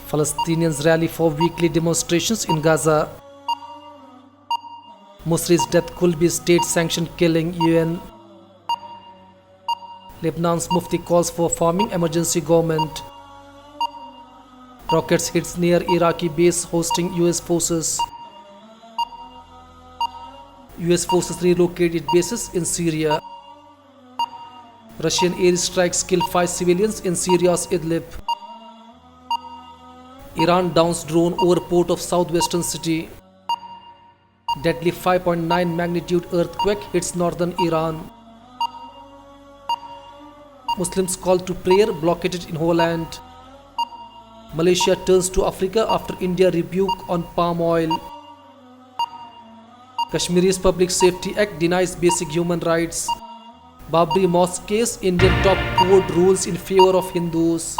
Palestinians rally for weekly demonstrations in Gaza. Musri's death could be state-sanctioned killing, UN. Lebanon's Mufti calls for forming emergency government. Rockets hits near Iraqi base hosting US forces. US forces relocate its bases in Syria. Russian airstrikes kill 5 civilians in Syria's Idlib. Iran downs drone over port of southwestern city. Deadly 5.9 magnitude earthquake hits northern Iran. Muslims call to prayer blockaded in Holland. Malaysia turns to Africa after India rebuke on palm oil. Kashmiri's Public Safety Act denies basic human rights. Babri Mosque case, Indian top court rules in favor of Hindus.